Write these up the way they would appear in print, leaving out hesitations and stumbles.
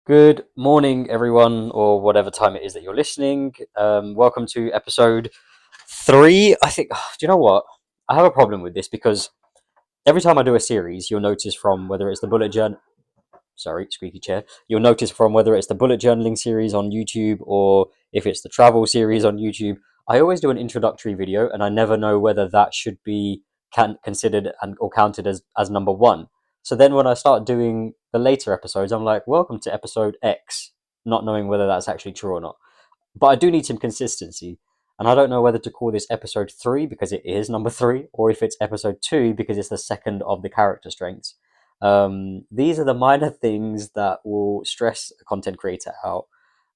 Good morning, everyone, or whatever time it is that you're listening. Welcome to episode 3. I think, do you know what? I have a problem with this because every time I do a series, you'll notice from whether it's the bullet journal, sorry, squeaky chair, you'll notice from whether it's the bullet journaling series on YouTube or if it's the travel series on YouTube, I always do an introductory video and I never know whether that should be considered or counted as number one. So then when I start doing the later episodes, I'm like, welcome to episode X, not knowing whether that's actually true or not. But I do need some consistency. And I don't know whether to call this episode 3 because it is number 3, or if it's episode 2 because it's the second of the character strengths. These are the minor things that will stress a content creator out.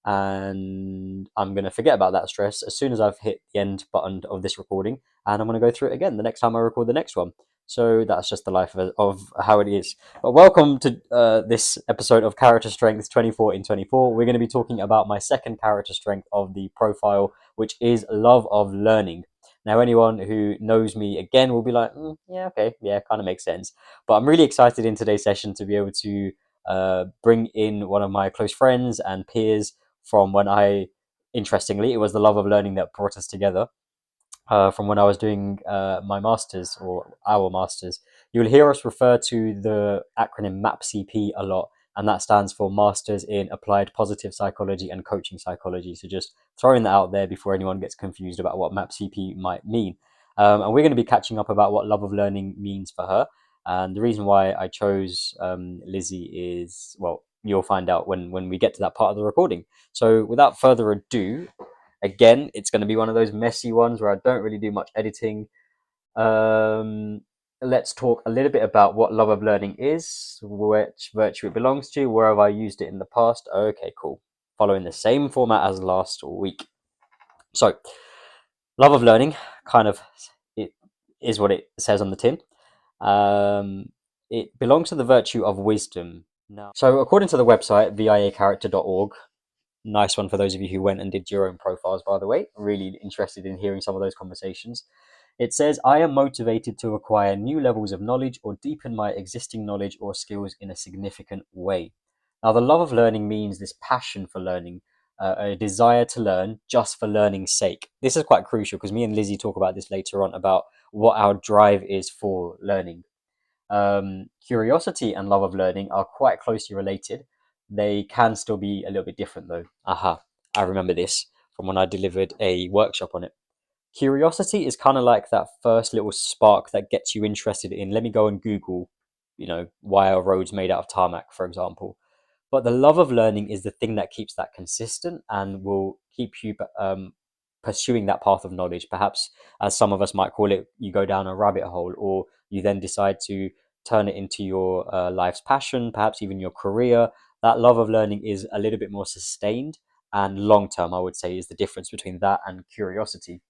And I'm going to forget about that stress as soon as I've hit the end button of this recording. And I'm going to go through it again the next time I record the next one. So that's just the life of how it is. But welcome to this episode of Character Strengths 24 in 24. We're going to be talking about my second character strength of the profile, which is love of learning. Now, anyone who knows me again will be like, yeah, okay, yeah, kind of makes sense. But I'm really excited in today's session to be able to bring in one of my close friends and peers from interestingly, it was the love of learning that brought us together. From when I was doing my master's or our master's. You'll hear us refer to the acronym MAPCP a lot, and that stands for Masters in Applied Positive Psychology and Coaching Psychology. So just throwing that out there before anyone gets confused about what MAPCP might mean. And we're going to be catching up about what love of learning means for her. And the reason why I chose Lizzie is, well, you'll find out when we get to that part of the recording. So without further ado, again, it's going to be one of those messy ones where I don't really do much editing. Let's talk a little bit about what love of learning is, which virtue it belongs to, where have I used it in the past. Okay, cool. Following the same format as last week. So, love of learning, kind of, it is what it says on the tin. It belongs to the virtue of wisdom. Now, so according to the website, viacharacter.org, nice one for those of you who went and did your own profiles, by the way. Really interested in hearing some of those conversations. It says, I am motivated to acquire new levels of knowledge or deepen my existing knowledge or skills in a significant way. Now, the love of learning means this passion for learning, a desire to learn just for learning's sake. This is quite crucial because me and Lizzie talk about this later on about what our drive is for learning. Curiosity and love of learning are quite closely related. They can still be a little bit different though. I remember this from when I delivered a workshop on it. Curiosity is kind of like that first little spark that gets you interested in, let me go and Google, why are roads made out of tarmac, for example. But the love of learning is the thing that keeps that consistent and will keep you pursuing that path of knowledge. Perhaps, as some of us might call it, you go down a rabbit hole, or you then decide to turn it into your life's passion, perhaps even your career. That love of learning is a little bit more sustained and long term, I would say, is the difference between that and curiosity.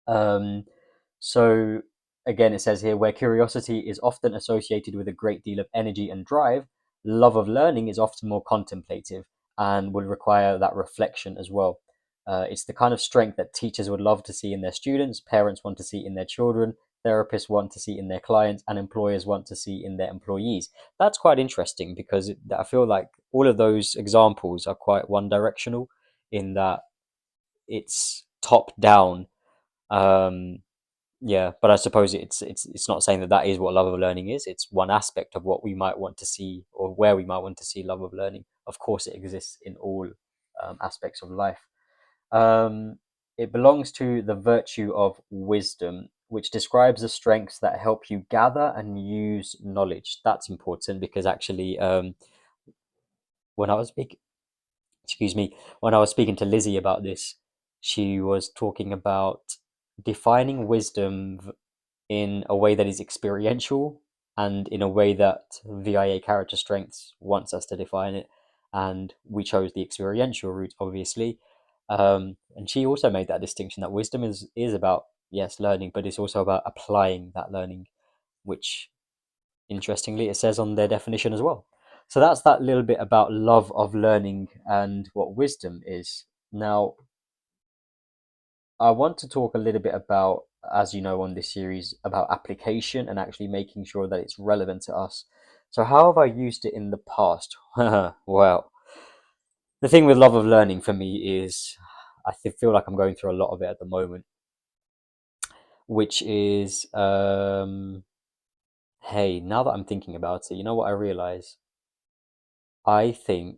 So again, it says here, where curiosity is often associated with a great deal of energy and drive, love of learning is often more contemplative and will require that reflection as well. It's the kind of strength that teachers would love to see in their students, parents want to see in their children, therapists want to see in their clients, and employers want to see in their employees. That's quite interesting because I feel like all of those examples are quite one directional in that it's top down. um yeah, but I suppose it's not saying that that is what love of learning is. It's one aspect of what we might want to see, or where we might want to see love of learning. Of course, it exists in all aspects of life. It belongs to the virtue of wisdom, which describes the strengths that help you gather and use knowledge. That's important because actually, when I was speaking, excuse me, when I was speaking to Lizzie about this, she was talking about defining wisdom in a way that is experiential and in a way that VIA character strengths wants us to define it. And we chose the experiential route, obviously. And she also made that distinction that wisdom is about, yes, learning, but it's also about applying that learning, which interestingly it says on their definition as well. So that's that little bit about love of learning and what wisdom is. Now, I want to talk a little bit about, as you know, on this series, about application and actually making sure that it's relevant to us. So how have I used it in the past? Well, the thing with love of learning for me is feel like I'm going through a lot of it at the moment, which is hey, now that I'm thinking about it, you know what I realize? I think,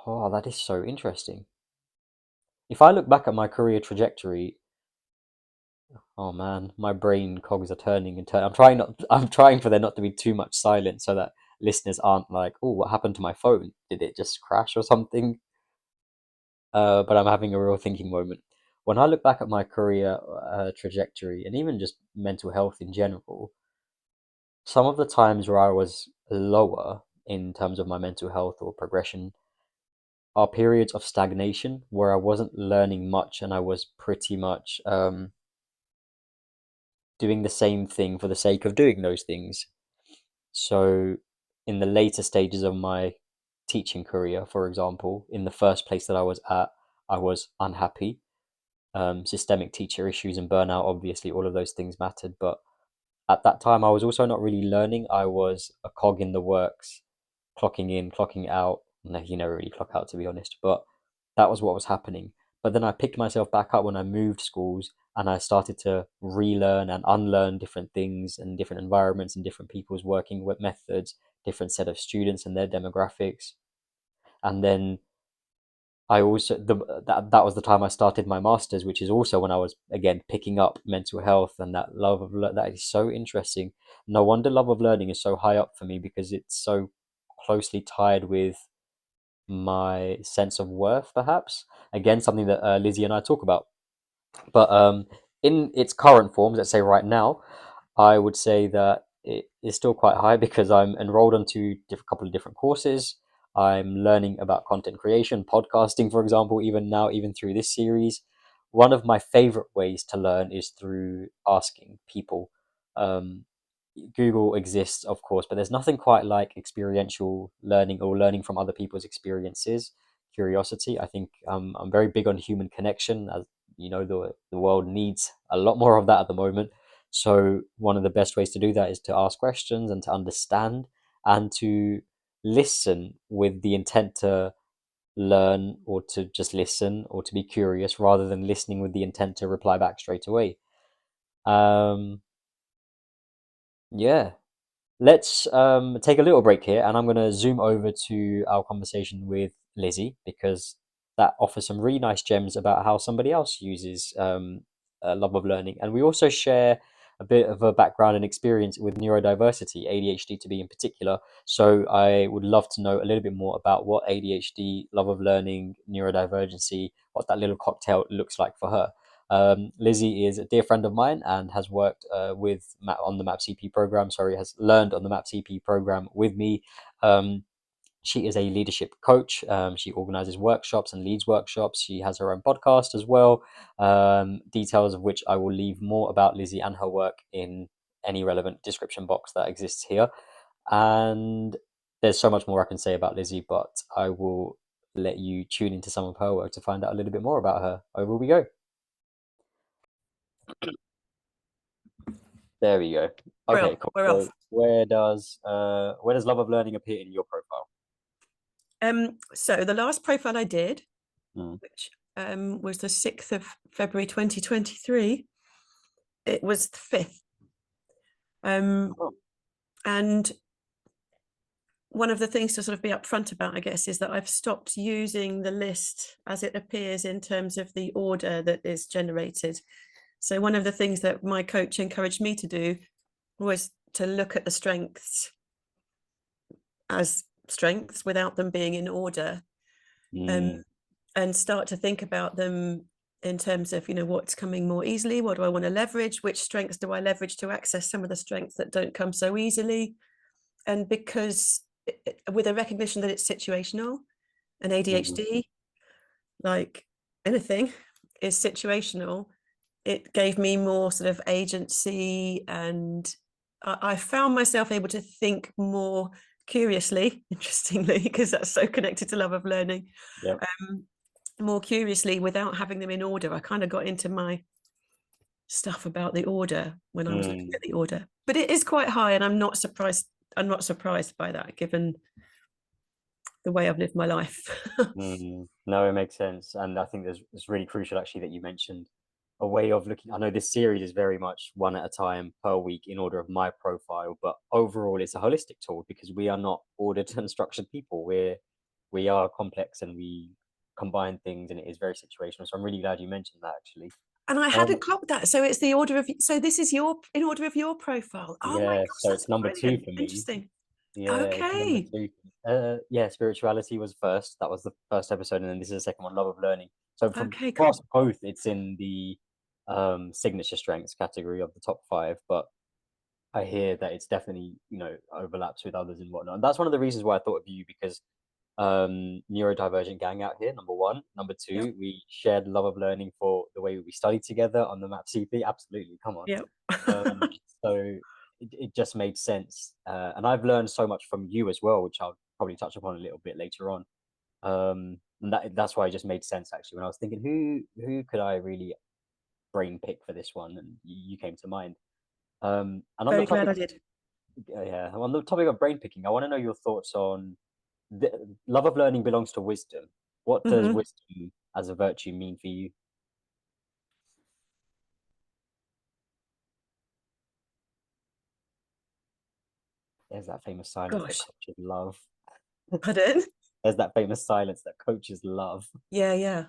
oh, that is so interesting. If I look back at my career trajectory, oh man, my brain cogs are turning and turning. I'm trying for there not to be too much silence so that listeners aren't like, oh, what happened to my phone? Did it just crash or something? But I'm having a real thinking moment. When I look back at my career trajectory and even just mental health in general, some of the times where I was lower in terms of my mental health or progression are periods of stagnation where I wasn't learning much and I was pretty much doing the same thing for the sake of doing those things. So, in the later stages of my teaching career, for example, in the first place that I was at, I was unhappy. Systemic teacher issues and burnout, obviously, all of those things mattered. But at that time, I was also not really learning. I was a cog in the works, clocking in, clocking out. No, you never really clock out, to be honest. But that was what was happening. But then I picked myself back up when I moved schools and I started to relearn and unlearn different things and different environments and different people's working with methods, different set of students and their demographics. And then I also that was the time I started my masters, which is also when I was again picking up mental health and that love of that is so interesting. No wonder love of learning is so high up for me because it's so closely tied with my sense of worth, perhaps. Again, something that Lizzie and I talk about. But in its current forms, let's say right now, I would say that it is still quite high because I'm enrolled onto a couple of different courses. I'm learning about content creation, podcasting, for example, even now, even through this series. One of my favorite ways to learn is through asking people. Um, Google exists, of course, but there's nothing quite like experiential learning or learning from other people's experiences. Curiosity. I think I'm very big on human connection. As you know, the world needs a lot more of that at the moment. So one of the best ways to do that is to ask questions and to understand and to listen with the intent to learn or to just listen or to be curious rather than listening with the intent to reply back straight away. Um, yeah, let's take a little break here, and I'm going to zoom over to our conversation with Lizzie because that offers some really nice gems about how somebody else uses a love of learning. And we also share a bit of a background and experience with neurodiversity, ADHD to be in particular. So I would love to know a little bit more about what ADHD, love of learning, neurodivergency, what that little cocktail looks like for her. Lizzie is a dear friend of mine and has worked on the MAP program. Sorry, has learned on the MAP program with me. Um, she is a leadership coach. She organizes workshops and leads workshops. She has her own podcast as well. Details of which I will leave more about Lizzie and her work in any relevant description box that exists here. And there's so much more I can say about Lizzie, but I will let you tune into some of her work to find out a little bit more about her. Over we go. There we go. Okay, cool. We're So off. where does love of learning appear in your profile? So the last profile I did, Mm. which was the 6th of February 2023, it was the 5th. Oh. And one of the things to sort of be upfront about, I guess, is that I've stopped using the list as it appears in terms of the order that is generated. So one of the things that my coach encouraged me to do was to look at the strengths as strengths without them being in order. Mm. And start to think about them in terms of, what's coming more easily, what do I want to leverage, which strengths do I leverage to access some of the strengths that don't come so easily. And because with a recognition that it's situational, and ADHD, like anything, is situational, it gave me more sort of agency, and I found myself able to think more curiously, interestingly, because that's so connected to love of learning. Yep. More curiously without having them in order. I kind of got into my stuff about the order when I was looking at the order, but it is quite high, and I'm not surprised by that, given the way I've lived my life. No, it makes sense, and I think it's really crucial actually that you mentioned a way of looking. I know this series is very much one at a time per week in order of my profile, but overall it's a holistic tool because we are not ordered and structured people. We are complex and we combine things, and it is very situational. So I'm really glad you mentioned that actually. And I Um, hadn't clocked that. So it's the order of, so this is your, in order of your profile. Oh my yeah, gosh, so that's it's number two brilliant. for me. Interesting. Yeah, it's number Okay. two. Yeah, spirituality was first. That was the first episode, and then this is the second one, love of learning. So Okay, for cool. us both, it's in the signature strengths category of the top five. But I hear that it's definitely, overlaps with others and whatnot. And that's one of the reasons why I thought of you because neurodivergent gang out here, number one. Number Yep. two, we shared love of learning for the way we studied together on the map CP. Absolutely, come on. Yep. Um, so it just made sense. And I've learned so much from you as well, which I'll probably touch upon a little bit later on. And that's why it just made sense actually when I was thinking who could I really brain pick for this one, and you came to mind. And on the Very glad topic, I did. yeah, on the topic of brain picking, I want to know your thoughts on the love of learning belongs to wisdom. What does Hmm. wisdom as a virtue mean for you? There's that famous silence that Gosh. coaches love. Pardon? There's that famous silence that coaches love. Yeah, yeah.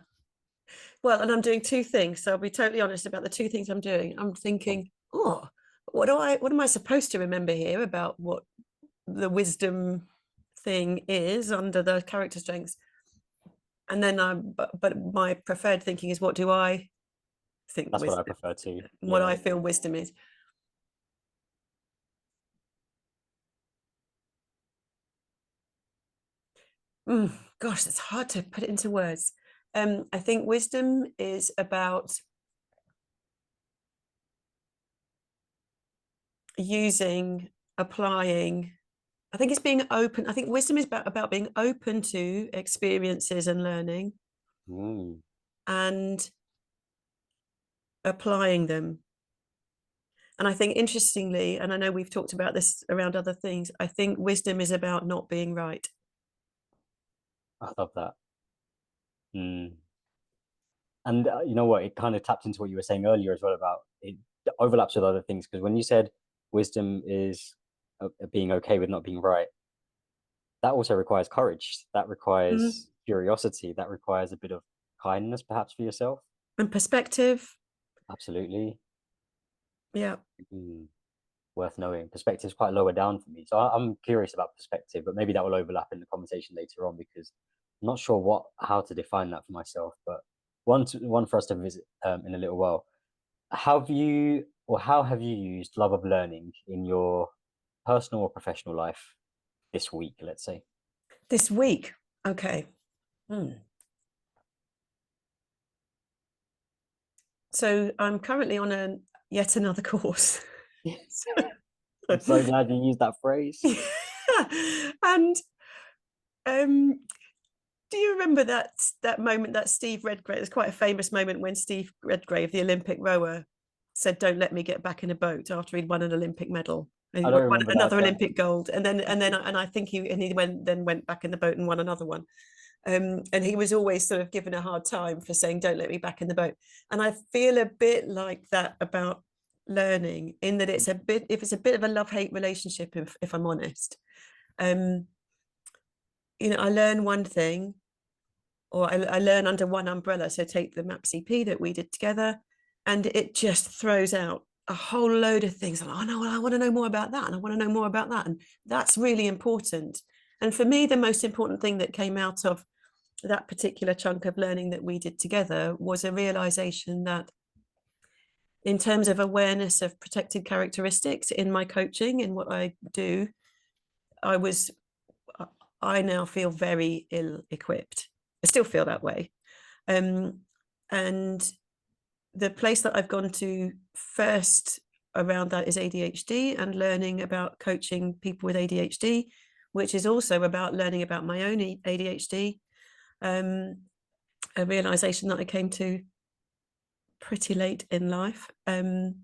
Well, and I'm doing two things. So I'll be totally honest about the two things I'm doing. I'm thinking, oh, what am I supposed to remember here about what the wisdom thing is under the character strengths? And then but my preferred thinking is what do I think That's what I wisdom, prefer to. what Yeah. I feel wisdom is. Gosh, it's hard to put it into words. I think wisdom is about using, applying. I think it's being open. I think wisdom is about being open to experiences and learning Mm. and applying them. And I think interestingly, and I know we've talked about this around other things, I think wisdom is about not being right. I love that. Mm. And you know what? It kind of tapped into what you were saying earlier as well about it overlaps with other things. Because when you said wisdom is being okay with not being right, that also requires courage. That Mm. requires curiosity. That requires a bit of kindness, perhaps, for yourself. And perspective. Absolutely. Yeah. Mm. Worth knowing. Perspective is quite lower down for me. So I'm curious about perspective, but maybe that will overlap in the conversation later on because I'm not sure how to define that for myself. But one for us to visit in a little while. How have you used love of learning in your personal or professional life this week, let's say? This week. Okay. So I'm currently on yet another course. I'm so glad you used that phrase. And um, do you remember that moment that Steve Redgrave? It's quite a famous moment when Steve Redgrave, the Olympic rower, said, "Don't let me get back in a boat" after he'd won an Olympic medal. And I he don't won remember that. another Olympic gold, and I think he went back in the boat and won another one. And he was always sort of given a hard time for saying, "Don't let me back in the boat." And I feel a bit like that about learning, in that it's a bit of a love-hate relationship, if I'm honest. um I learn one thing, or I learn under one umbrella. So take the MAPCP that we did together, and it just throws out a whole load of things. Oh no, I want to know more about that, and I want to know more about that, and that's really important. And for me, the most important thing that came out of that particular chunk of learning that we did together was a realization that, in terms of awareness of protected characteristics in my coaching and what I do, I was I now feel very ill equipped. I still feel that way. Um, and the place that I've gone to first around that is ADHD, and learning about coaching people with ADHD, which is also about learning about my own ADHD. A realization that I came to pretty late in life. And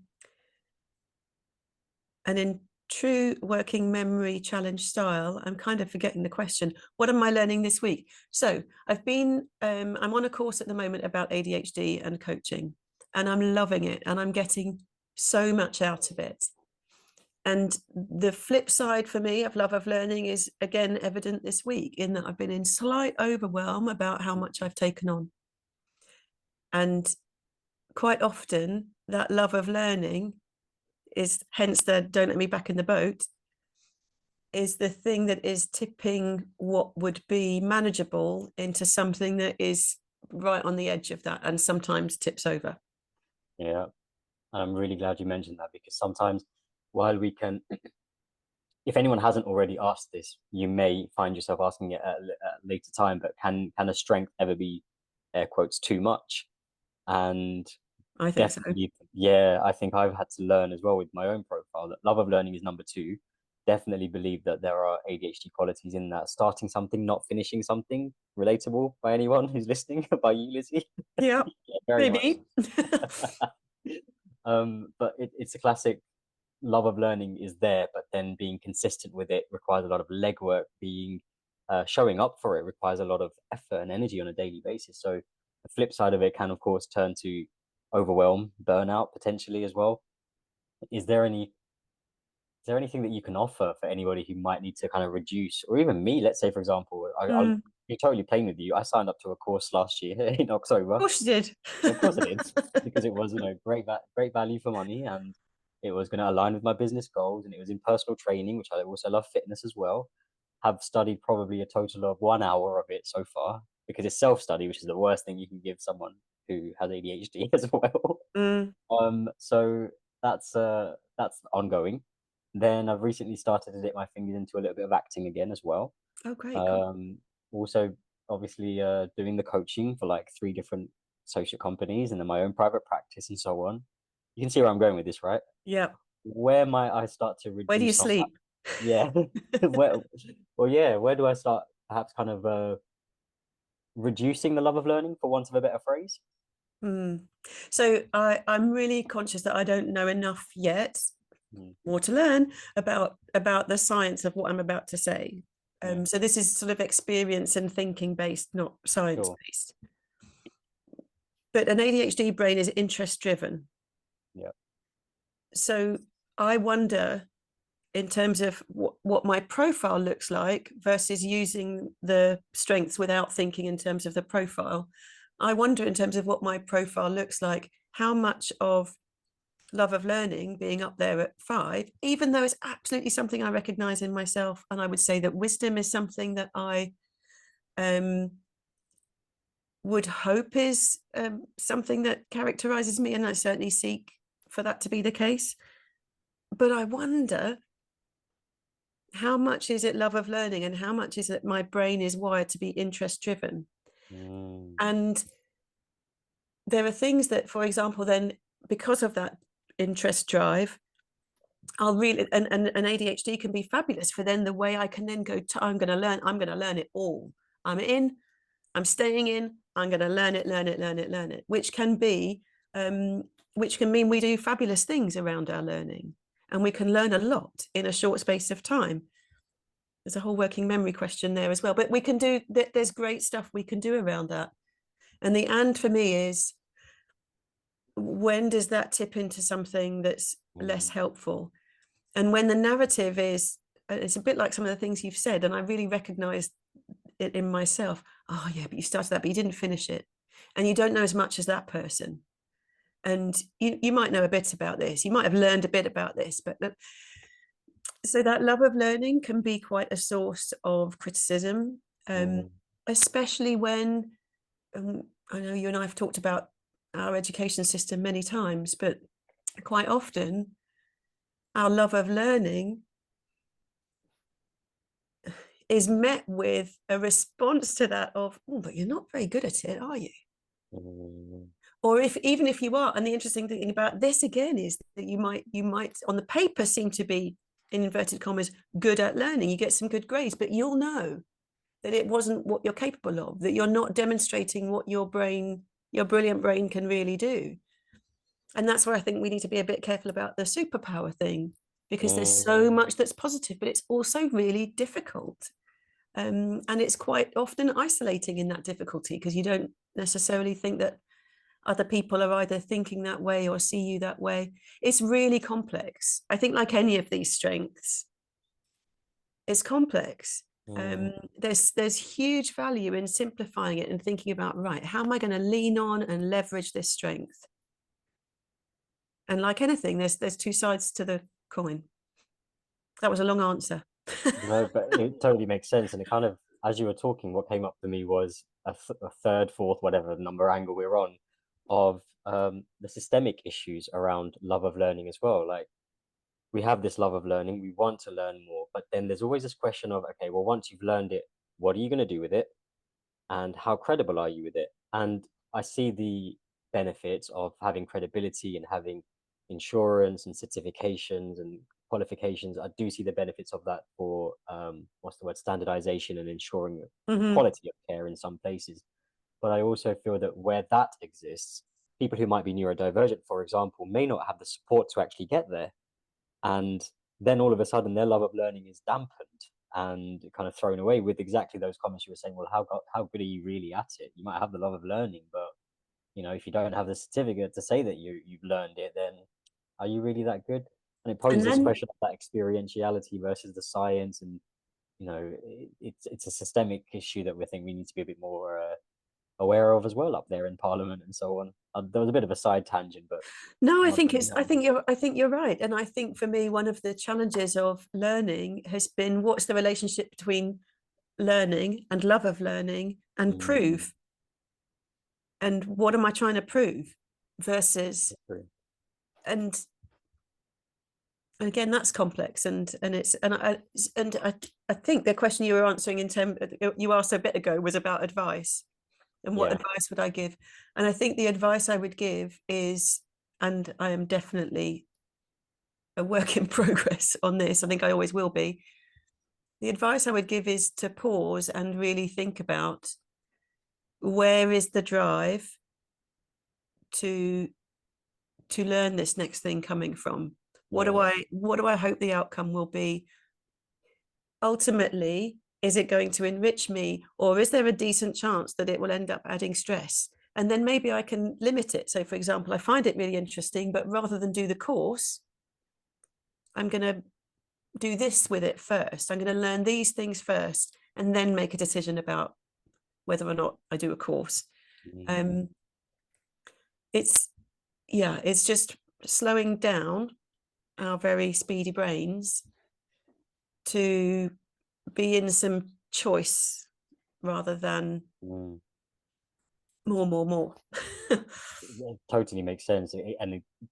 in true working memory challenge style, I'm kind of forgetting the question. What am I learning this week? So I'm on a course at the moment about ADHD and coaching, and I'm loving it, and I'm getting so much out of it. And the flip side for me of love of learning is again evident this week in that I've been in slight overwhelm about how much I've taken on. And quite often that love of learning is, hence the don't let me back in the boat, is the thing that is tipping what would be manageable into something that is right on the edge of that and sometimes tips over. Yeah. I'm really glad you mentioned that, because sometimes while we can, if anyone hasn't already asked this, you may find yourself asking it at a later time, but can a strength ever be, air quotes, too much? And I think so. definitely, yeah, I think I've had to learn as well with my own profile that love of learning is number two. Definitely believe that there are ADHD qualities in that. Starting something, not finishing something, relatable by anyone who's listening, by you, Lizzie. Yeah, Yeah, very much. maybe. But it's a classic. Love of learning is there, but then being consistent with it requires a lot of legwork. Being showing up for it requires a lot of effort and energy on a daily basis. So the flip side of it can, of course, turn to overwhelm, burnout potentially as well. Is there anything that you can offer for anybody who might need to kind of reduce, or even me? Let's say, for example, I'll Mm, be totally plain with you. I signed up to a course last year in of October. course you did. Of course I did, because it was, great value for money, and it was going to align with my business goals, and it was in personal training, which I also love fitness as well. Have studied probably a total of 1 hour of it so far, because it's self-study, which is the worst thing you can give someone who has ADHD as well. Mm, So that's ongoing. Then I've recently started to dip my fingers into a little bit of acting again as well. oh, great. Cool. Um, Also, obviously, doing the coaching for like three different social companies, and then my own private practice and so on. You can see where I'm going with this, right? Yeah. Where might I start to Where do you reduce on that? sleep? Yeah. Where, well, yeah, where do I start perhaps kind of reducing the love of learning, for want of a better phrase? Mm. So I'm really conscious that I don't know enough yet, Mm, more to learn about the science of what I'm about to say. yeah, So this is sort of experience and thinking based, not science sure. based. But an ADHD brain is interest driven. Yeah. So I wonder, in terms of what my profile looks like versus using the strengths without thinking in terms of the profile. I wonder, in terms of what my profile looks like, how much of love of learning being up there at 5, even though it's absolutely something I recognize in myself. And I would say that wisdom is something that I would hope is something that characterizes me, and I certainly seek for that to be the case. But I wonder, how much is it love of learning and how much is it my brain is wired to be interest driven? Mm, And there are things that, for example, then because of that interest drive, I'll really, and an ADHD can be fabulous for then the way I can then go to, I'm going to learn it all. I'm in, I'm staying in, I'm going to learn it, learn it, learn it, learn it, which can mean we do fabulous things around our learning, and we can learn a lot in a short space of time. There's a whole working memory question there as well, but we can do, there's great stuff we can do around that. And the and for me is, when does that tip into something that's less mm, helpful? And when the narrative is, it's a bit like some of the things you've said, and I really recognize it in myself. Oh yeah, but you started that, but you didn't finish it, and you don't know as much as that person, and you might know a bit about this, you might have learned a bit about this, but so that love of learning can be quite a source of criticism, um, mm, especially when, I know you and I have talked about our education system many times, but quite often our love of learning is met with a response to that of, oh, but you're not very good at it, are you? mm, Or if, even if you are, and the interesting thing about this again is that you might on the paper seem to be, in inverted commas, good at learning, you get some good grades, but you'll know that it wasn't what you're capable of, that you're not demonstrating what your brilliant brain can really do. And that's where I think we need to be a bit careful about the superpower thing, because there's so Mm, much that's positive, but it's also really difficult. And it's quite often isolating in that difficulty, because you don't necessarily think that other people are either thinking that way or see you that way. It's really complex. I think, like any of these strengths, it's complex. mm, There's huge value in simplifying it and thinking about, right, how am I going to lean on and leverage this strength? And like anything, there's two sides to the coin. That was a long answer. no, but it totally makes sense. And it kind of, as you were talking, what came up for me was a third, fourth, whatever number angle we're on, of the systemic issues around love of learning as well. Like, we have this love of learning, we want to learn more, but then there's always this question of, okay, well, once you've learned it, what are you going to do with it? And how credible are you with it? And I see the benefits of having credibility and having insurance and certifications and qualifications. I do see the benefits of that for what's the word, standardization and ensuring the Mm-hmm. quality of care in some places. But I also feel that where that exists, people who might be neurodivergent, for example, may not have the support to actually get there. And then all of a sudden their love of learning is dampened and kind of thrown away with exactly those comments you were saying. Well, how good are you really at it? You might have the love of learning, but if you don't have the certificate to say that you've learned it, then are you really that good? And it poses And this then question of that experientiality versus the science. And it's a systemic issue that we think we need to be a bit more aware of as well up there in Parliament and so on. There was a bit of a side tangent, but no, I not think going it's on. I think you're right. And I think for me, one of the challenges of learning has been, what's the relationship between learning and love of learning and Mm, prove? And what am I trying to prove versus, true. and again, that's complex. And it's and I think the question you were answering in term you asked a bit ago was about advice, and what Yeah. advice would I give? And I think the advice I would give is, and I am definitely a work in progress on this, I think I always will be, the advice I would give is to pause and really think about, where is the drive to learn this next thing coming from? Yeah. What do I hope the outcome will be? Ultimately, is it going to enrich me, or is there a decent chance that it will end up adding stress? And then maybe I can limit it. So, for example, I find it really interesting, but rather than do the course, I'm going to do this with it first. I'm going to learn these things first, and then make a decision about whether or not I do a course. Mm, Um, it's yeah, it's just slowing down our very speedy brains to be in some choice rather than mm. more. It totally makes sense.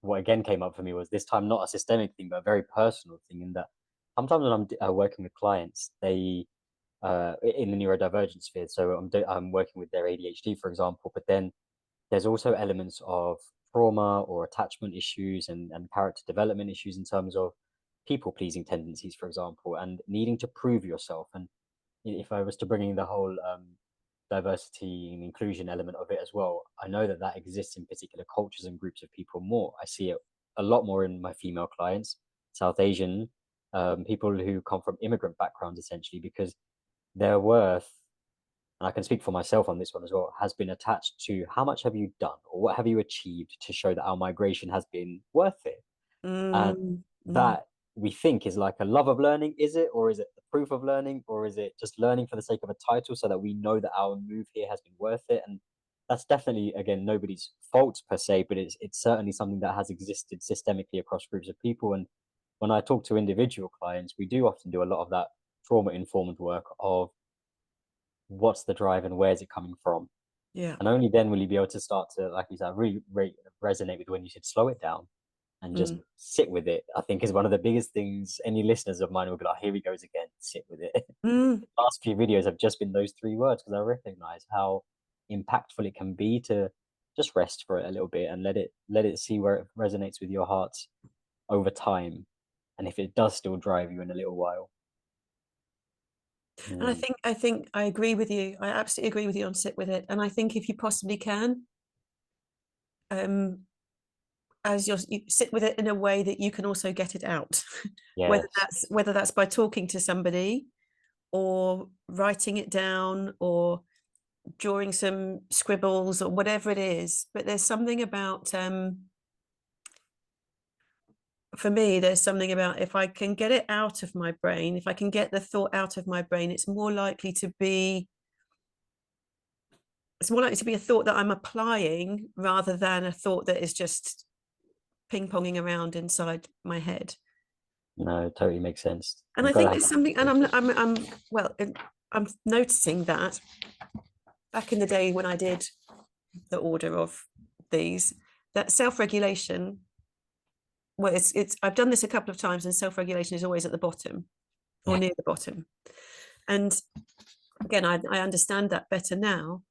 What again came up for me was this time not a systemic thing, but a very personal thing. In that sometimes when I'm working with clients, they in the neurodivergent sphere. So I'm working with their ADHD, for example. But then there's also elements of trauma or attachment issues and character development issues in terms of people pleasing tendencies, for example, and needing to prove yourself. And if I was to bring in the whole diversity and inclusion element of it as well, I know that that exists in particular cultures and groups of people more. I see it a lot more in my female clients, South Asian, people who come from immigrant backgrounds, essentially, because their worth, and I can speak for myself on this one as well, has been attached to how much have you done or what have you achieved to show that our migration has been worth it. And Mm, mm, that we think is like a love of learning, is it? Or is it the proof of learning? Or is it just learning for the sake of a title so that we know that our move here has been worth it? And that's definitely, again, nobody's fault per se, but it's certainly something that has existed systemically across groups of people. And when I talk to individual clients, we do often do a lot of that trauma informed work of what's the drive and where's it coming from. yeah. And only then will you be able to start to, like you said, really resonate with when you said slow it down and just Mm, sit with it. I think is one of the biggest things any listeners of mine will be like, here he goes again, sit with it. mm. The last few videos have just been those three words because I recognize how impactful it can be to just rest for it a little bit and let it see where it resonates with your heart over time. And if it does still drive you in a little while. And Mm, I think I agree with you. I absolutely agree with you on sit with it. And I think if you possibly can, um, as you sit with it in a way that you can also get it out, Yes. whether that's by talking to somebody or writing it down or drawing some scribbles or whatever it is. But there's something about for me, there's something about if I can get it out of my brain, if I can get the thought out of my brain, it's more likely to be a thought that I'm applying rather than a thought that is just ping-ponging around inside my head. No, it totally makes sense. And I'm I glad I think had there's that something, and conversation. I'm noticing that back in the day when I did the order of these, that self-regulation, well, it's I've done this a couple of times, and self-regulation is always at the bottom or Yeah. near the bottom. And again, I understand that better now,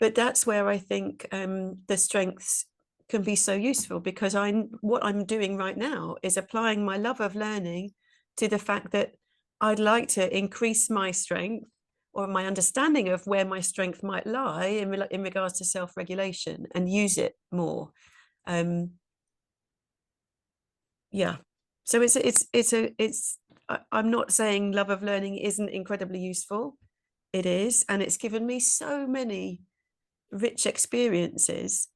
but that's where I think the strengths can be so useful, because what I'm doing right now is applying my love of learning to the fact that I'd like to increase my strength or my understanding of where my strength might lie in regards to self-regulation and use it more. Yeah. So I'm not saying love of learning isn't incredibly useful. It is, and it's given me so many rich experiences.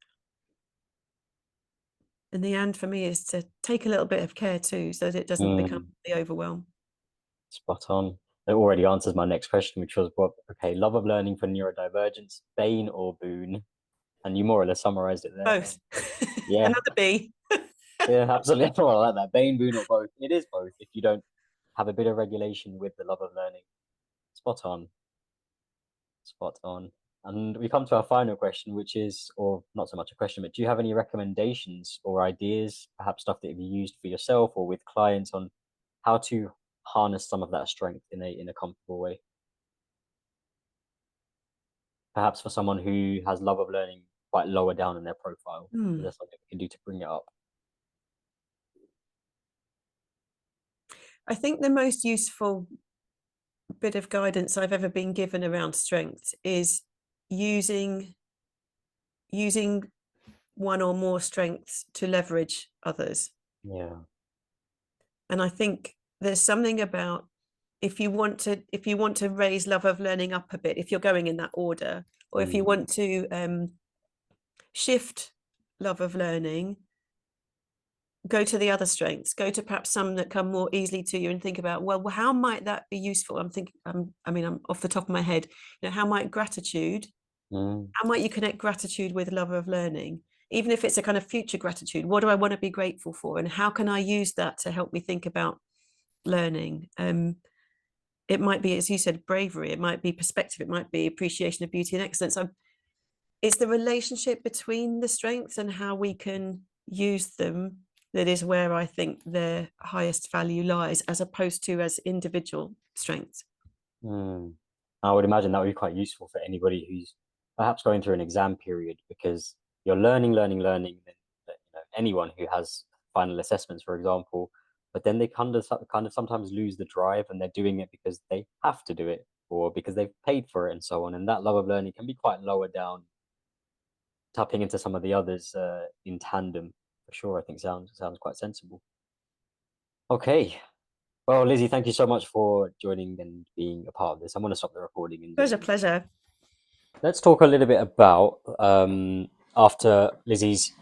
And the end for me is to take a little bit of care too, so that it doesn't become Mm, the overwhelm. spot on. It already answers my next question, which was what, okay, love of learning for neurodivergence, bane or boon? And you more or less summarized it there. Both. Yeah, Another B. yeah, absolutely. Well, I like that. Bane, boon, or both. It is both if you don't have a bit of regulation with the love of learning. Spot on. Spot on. And we come to our final question, which is, or not so much a question, but do you have any recommendations or ideas, perhaps stuff that you've used for yourself or with clients on how to harness some of that strength in a comfortable way? Perhaps for someone who has love of learning quite lower down in their profile. Is Hmm. there something we can do to bring it up? I think the most useful bit of guidance I've ever been given around strength is using using one or more strengths to leverage others. Yeah. And I think there's something about if you want to raise love of learning up a bit, if you're going in that order, or if you Mm, want to shift love of learning, go to the other strengths, go to perhaps some that come more easily to you, and think about, well, how might that be useful? I'm thinking, I'm off the top of my head, how might gratitude, mm, how might you connect gratitude with love of learning? Even if it's a kind of future gratitude, what do I want to be grateful for? And how can I use that to help me think about learning? It might be, as you said, bravery, it might be perspective, it might be appreciation of beauty and excellence. It's the relationship between the strengths and how we can use them that is where I think their highest value lies, as opposed to as individual strengths. mm. I would imagine that would be quite useful for anybody who's perhaps going through an exam period because you're learning, learning, learning. And, anyone who has final assessments, for example, but then they kind of sometimes lose the drive and they're doing it because they have to do it or because they've paid for it and so on. And that love of learning can be quite lower down, tapping into some of the others in tandem for sure. I think sounds quite sensible. Okay. Well, Lizzie, thank you so much for joining and being a part of this. I'm going to stop the recording and just Pleasure. let's talk a little bit about after Lizzie's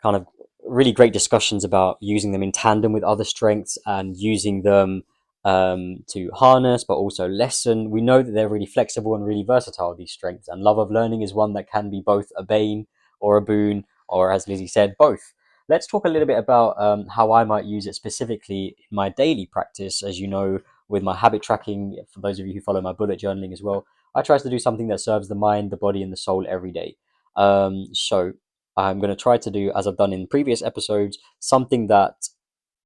kind of really great discussions about using them in tandem with other strengths and using them to harness but also lessen. We know that they're really flexible and really versatile, these strengths, and love of learning is one that can be both a bane or a boon, or as Lizzie said, both. Let's talk a little bit about how I might use it specifically in my daily practice. As you know, with my habit tracking, for those of you who follow my bullet journaling as well, I try to do something that serves the mind, the body, and the soul every day. So I'm going to try to do, as I've done in previous episodes, something that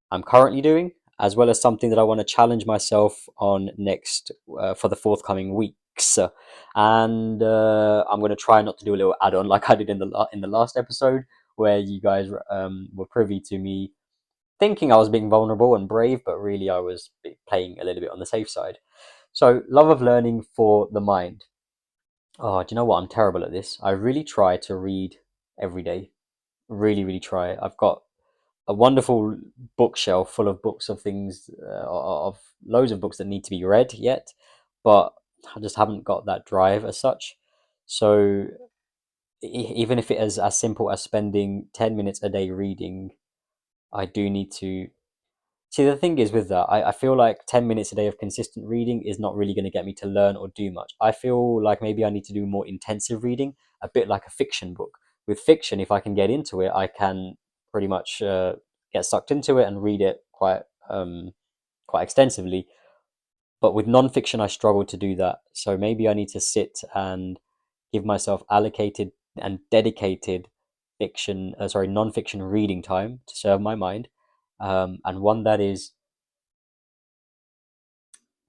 I'm currently doing, as well as something that I want to challenge myself on next for the forthcoming weeks. And I'm going to try not to do a little add-on like I did in the last episode, where you guys were privy to me thinking I was being vulnerable and brave, but really I was playing a little bit on the safe side. So, love of learning for the mind. Oh, do you know what? I'm terrible at this. I really try to read every day. really, really try. I've got a wonderful bookshelf full of books of things, of loads of books that need to be read yet, but I just haven't got that drive as such. So even if it is as simple as spending 10 minutes a day reading, I do need to. See, the thing is with that, I feel like 10 minutes a day of consistent reading is not really going to get me to learn or do much. I feel like maybe I need to do more intensive reading, a bit like a fiction book. With fiction, if I can get into it, I can pretty much get sucked into it and read it quite extensively. But with non-fiction, I struggle to do that. So maybe I need to sit and give myself allocated and dedicated non-fiction reading time to serve my mind, and one that is.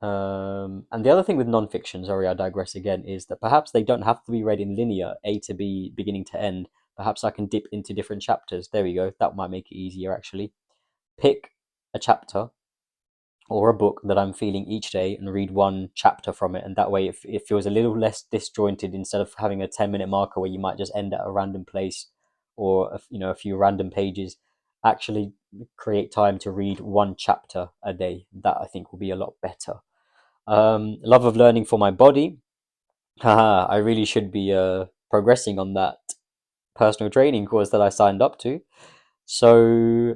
And the other thing with non-fiction, sorry, I digress again, is that perhaps they don't have to be read in linear, A to B, beginning to end. Perhaps I can dip into different chapters. There we go. That might make it easier, actually. Pick a chapter or a book that I'm feeling each day and read one chapter from it. And that way it feels a little less disjointed instead of having a 10-minute marker where you might just end at a random place or a few random pages. Actually create time to read one chapter a day. That I think will be a lot better. Love of learning for my body. Haha, I really should be progressing on that personal training course that I signed up to. So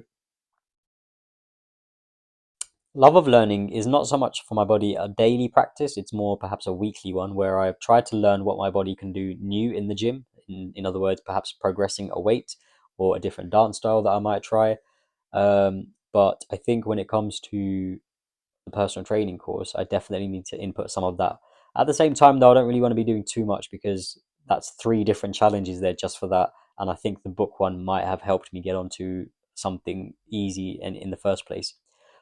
love of learning is not so much for my body a daily practice, it's more perhaps a weekly one where I've tried to learn what my body can do new in the gym. In other words, perhaps progressing a weight or a different dance style that I might try. But I think when it comes to the personal training course, I definitely need to input some of that. At the same time, though, I don't really want to be doing too much because that's three different challenges there just for that. And I think the book one might have helped me get onto something easy and in the first place.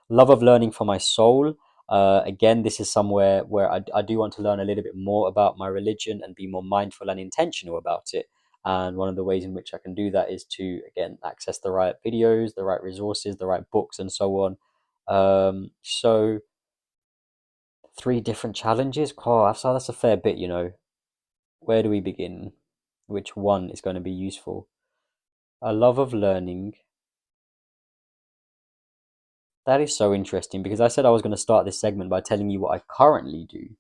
Love of learning for my soul. Again, this is somewhere where I do want to learn a little bit more about my religion and be more mindful and intentional about it. And one of the ways in which I can do that is to, again, access the right videos, the right resources, the right books, and so on. So three different challenges. Oh, that's a fair bit, you know. Where do we begin? Which one is going to be useful? A love of learning. That is so interesting because I said I was going to start this segment by telling you what I currently do.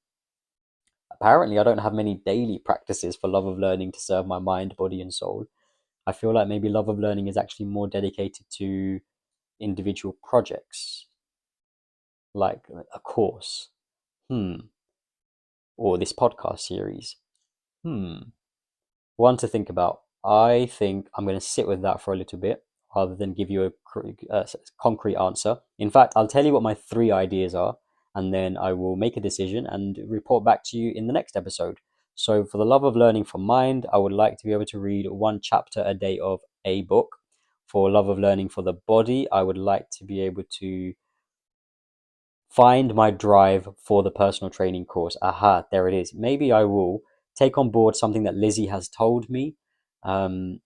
Apparently, I don't have many daily practices for love of learning to serve my mind, body, and soul. I feel like maybe love of learning is actually more dedicated to individual projects, like a course, or this podcast series. One to think about. I think I'm going to sit with that for a little bit rather than give you a concrete answer. In fact, I'll tell you what my three ideas are, and then I will make a decision and report back to you in the next episode. So, for the love of learning for mind, I would like to be able to read one chapter a day of a book. For love of learning for the body, I would like to be able to find my drive for the personal training course. Aha, there it is. Maybe I will take on board something that Lizzie has told me, and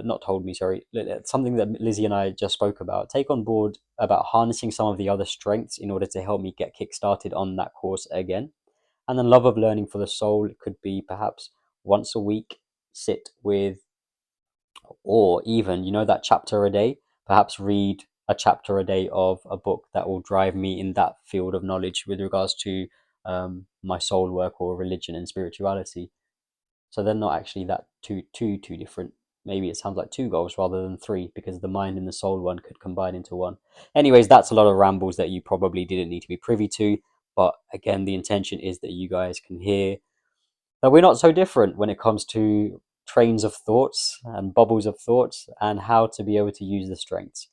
not told me, sorry, something that Lizzie and I just spoke about. Take on board about harnessing some of the other strengths in order to help me get kick-started on that course again. And then love of learning for the soul could be perhaps once a week sit with, or even, that chapter a day, perhaps read a chapter a day of a book that will drive me in that field of knowledge with regards to my soul work or religion and spirituality. So they're not actually that too different. Maybe it sounds like two goals rather than three because the mind and the soul one could combine into one. Anyways, that's a lot of rambles that you probably didn't need to be privy to. But again, the intention is that you guys can hear that we're not so different when it comes to trains of thoughts and bubbles of thoughts and how to be able to use the strengths.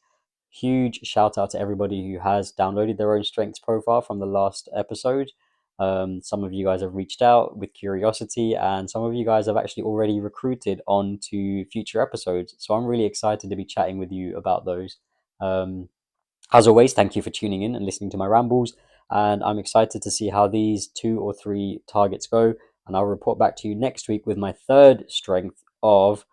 Huge shout out to everybody who has downloaded their own strengths profile from the last episode. Some of you guys have reached out with curiosity, and some of you guys have actually already recruited on to future episodes. So I'm really excited to be chatting with you about those. As always, thank you for tuning in and listening to my rambles. And I'm excited to see how these 2 or 3 targets go. And I'll report back to you next week with my third strength of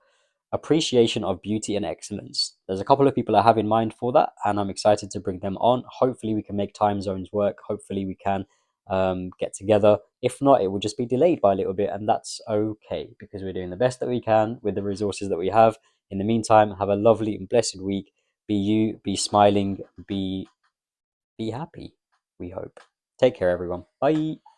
appreciation of beauty and excellence. There's a couple of people I have in mind for that, and I'm excited to bring them on. Hopefully, we can make time zones work. Hopefully, we can get together. If not, it will just be delayed by a little bit, and that's okay because we're doing the best that we can with the resources that we have. In the meantime, have a lovely and blessed week. Be you, be smiling, be happy, we hope. Take care, everyone. Bye.